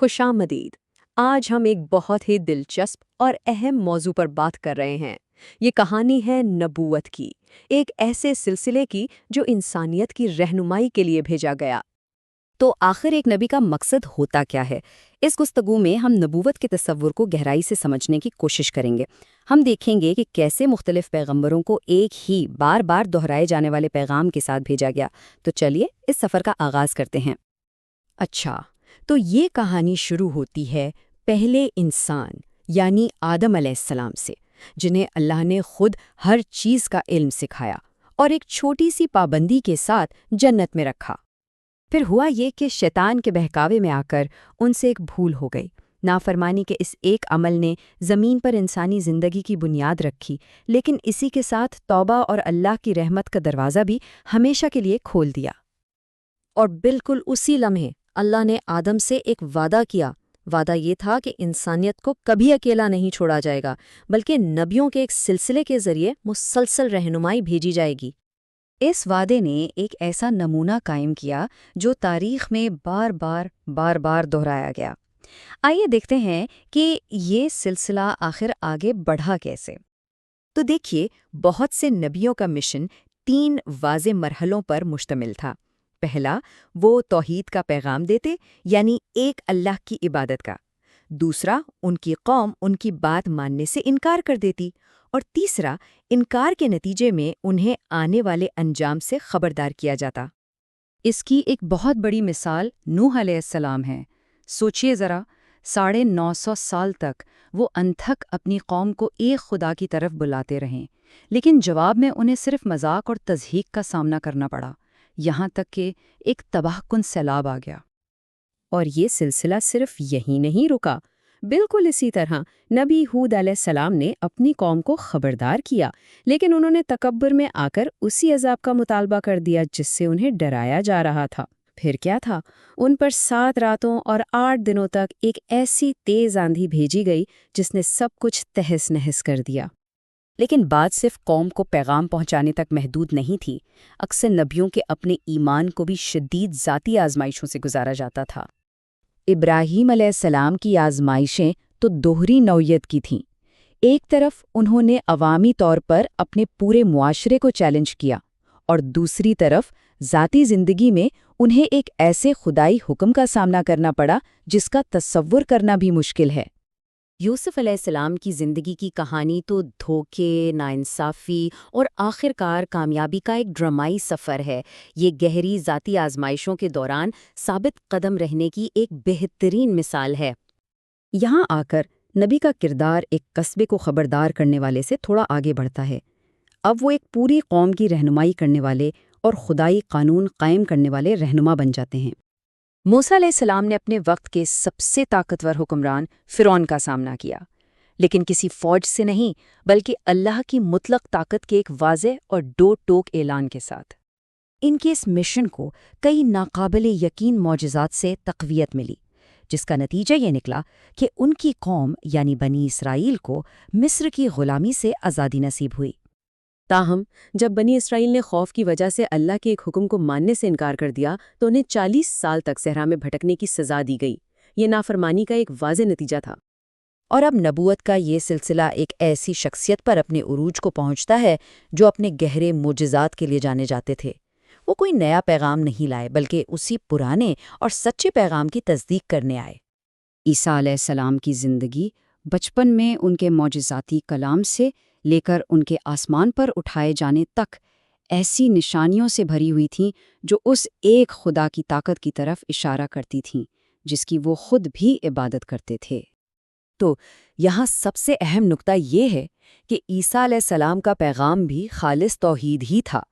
خوش آمدید۔ آج ہم ایک بہت ہی دلچسپ اور اہم موضوع پر بات کر رہے ہیں۔ یہ کہانی ہے نبوت کی، ایک ایسے سلسلے کی جو انسانیت کی رہنمائی کے لیے بھیجا گیا۔ تو آخر ایک نبی کا مقصد ہوتا کیا ہے؟ اس گفتگو میں ہم نبوت کے تصور کو گہرائی سے سمجھنے کی کوشش کریں گے۔ ہم دیکھیں گے کہ کیسے مختلف پیغمبروں کو ایک ہی بار بار دہرائے جانے والے پیغام کے ساتھ بھیجا گیا۔ تو چلیے اس سفر کا آغاز کرتے ہیں۔ اچھا، تو یہ کہانی شروع ہوتی ہے پہلے انسان یعنی آدم علیہ السلام سے، جنہیں اللہ نے خود ہر چیز کا علم سکھایا اور ایک چھوٹی سی پابندی کے ساتھ جنت میں رکھا۔ پھر ہوا یہ کہ شیطان کے بہکاوے میں آ کر ان سے ایک بھول ہو گئی۔ نافرمانی کے اس ایک عمل نے زمین پر انسانی زندگی کی بنیاد رکھی، لیکن اسی کے ساتھ توبہ اور اللہ کی رحمت کا دروازہ بھی ہمیشہ کے لیے کھول دیا۔ اور بالکل اسی لمحے اللہ نے آدم سے ایک وعدہ کیا۔ وعدہ یہ تھا کہ انسانیت کو کبھی اکیلا نہیں چھوڑا جائے گا، بلکہ نبیوں کے ایک سلسلے کے ذریعے مسلسل رہنمائی بھیجی جائے گی۔ اس وعدے نے ایک ایسا نمونہ قائم کیا جو تاریخ میں بار بار دہرایا گیا۔ آئیے دیکھتے ہیں کہ یہ سلسلہ آخر آگے بڑھا کیسے۔ تو دیکھیے، بہت سے نبیوں کا مشن 3 واضح مرحلوں پر مشتمل تھا۔ پہلا، وہ توحید کا پیغام دیتے، یعنی ایک اللہ کی عبادت کا۔ دوسرا، ان کی قوم ان کی بات ماننے سے انکار کر دیتی۔ اور تیسرا، انکار کے نتیجے میں انہیں آنے والے انجام سے خبردار کیا جاتا۔ اس کی ایک بہت بڑی مثال نوح علیہ السلام ہے۔ سوچئے ذرا، 950 سال تک وہ انتھک اپنی قوم کو ایک خدا کی طرف بلاتے رہیں، لیکن جواب میں انہیں صرف مذاق اور تضحیک کا سامنا کرنا پڑا، یہاں تک کہ ایک تباہ کن سیلاب آ گیا۔ اور یہ سلسلہ صرف یہی نہیں رکا۔ بالکل اسی طرح نبی ہود علیہ السلام نے اپنی قوم کو خبردار کیا، لیکن انہوں نے تکبر میں آ کر اسی عذاب کا مطالبہ کر دیا جس سے انہیں ڈرایا جا رہا تھا۔ پھر کیا تھا؟ ان پر 7 راتوں اور 8 دنوں تک ایک ایسی تیز آندھی بھیجی گئی جس نے سب کچھ تہس نہس کر دیا۔ لیکن بات صرف قوم کو پیغام پہنچانے تک محدود نہیں تھی۔ اکثر نبیوں کے اپنے ایمان کو بھی شدید ذاتی آزمائشوں سے گزارا جاتا تھا۔ ابراہیم علیہ السلام کی آزمائشیں تو دوہری نوعیت کی تھیں۔ ایک طرف انہوں نے عوامی طور پر اپنے پورے معاشرے کو چیلنج کیا، اور دوسری طرف ذاتی زندگی میں انہیں ایک ایسے خدائی حکم کا سامنا کرنا پڑا جس کا تصور کرنا بھی مشکل ہے۔ یوسف علیہ السلام کی زندگی کی کہانی تو دھوکے، ناانصافی اور آخرکار کامیابی کا ایک ڈرامائی سفر ہے۔ یہ گہری ذاتی آزمائشوں کے دوران ثابت قدم رہنے کی ایک بہترین مثال ہے۔ یہاں آ کر نبی کا کردار ایک قصبے کو خبردار کرنے والے سے تھوڑا آگے بڑھتا ہے۔ اب وہ ایک پوری قوم کی رہنمائی کرنے والے اور خدائی قانون قائم کرنے والے رہنما بن جاتے ہیں۔ موسیٰ علیہ السلام نے اپنے وقت کے سب سے طاقتور حکمران فرعون کا سامنا کیا، لیکن کسی فوج سے نہیں، بلکہ اللہ کی مطلق طاقت کے ایک واضح اور ٹوک اعلان کے ساتھ۔ ان کے اس مشن کو کئی ناقابل یقین معجزات سے تقویت ملی، جس کا نتیجہ یہ نکلا کہ ان کی قوم یعنی بنی اسرائیل کو مصر کی غلامی سے آزادی نصیب ہوئی۔ تاہم جب بنی اسرائیل نے خوف کی وجہ سے اللہ کے ایک حکم کو ماننے سے انکار کر دیا تو انہیں 40 سال تک صحرا میں بھٹکنے کی سزا دی گئی۔ یہ نافرمانی کا ایک واضح نتیجہ تھا۔ اور اب نبوت کا یہ سلسلہ ایک ایسی شخصیت پر اپنے عروج کو پہنچتا ہے جو اپنے گہرے معجزات کے لیے جانے جاتے تھے۔ وہ کوئی نیا پیغام نہیں لائے، بلکہ اسی پرانے اور سچے پیغام کی تصدیق کرنے آئے۔ عیسیٰ علیہ السلام کی زندگی بچپن میں ان کے معجزاتی کلام سے لے کر ان کے آسمان پر اٹھائے جانے تک ایسی نشانیوں سے بھری ہوئی تھیں جو اس ایک خدا کی طاقت کی طرف اشارہ کرتی تھیں جس کی وہ خود بھی عبادت کرتے تھے۔ تو یہاں سب سے اہم نقطہ یہ ہے کہ عیسیٰ علیہ السلام کا پیغام بھی خالص توحید ہی تھا،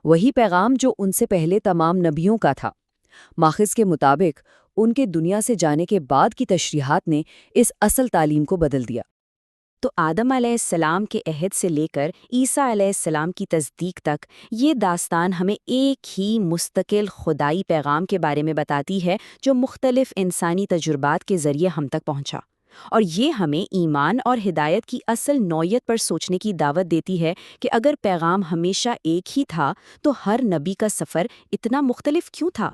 وہی پیغام جو ان سے پہلے تمام نبیوں کا تھا۔ ماخذ کے مطابق ان کے دنیا سے جانے کے بعد کی تشریحات نے اس اصل تعلیم کو بدل دیا۔ تو آدم علیہ السلام کے عہد سے لے کر عیسیٰ علیہ السلام کی تصدیق تک یہ داستان ہمیں ایک ہی مستقل خدائی پیغام کے بارے میں بتاتی ہے جو مختلف انسانی تجربات کے ذریعے ہم تک پہنچا، اور یہ ہمیں ایمان اور ہدایت کی اصل نوعیت پر سوچنے کی دعوت دیتی ہے کہ اگر پیغام ہمیشہ ایک ہی تھا تو ہر نبی کا سفر اتنا مختلف کیوں تھا؟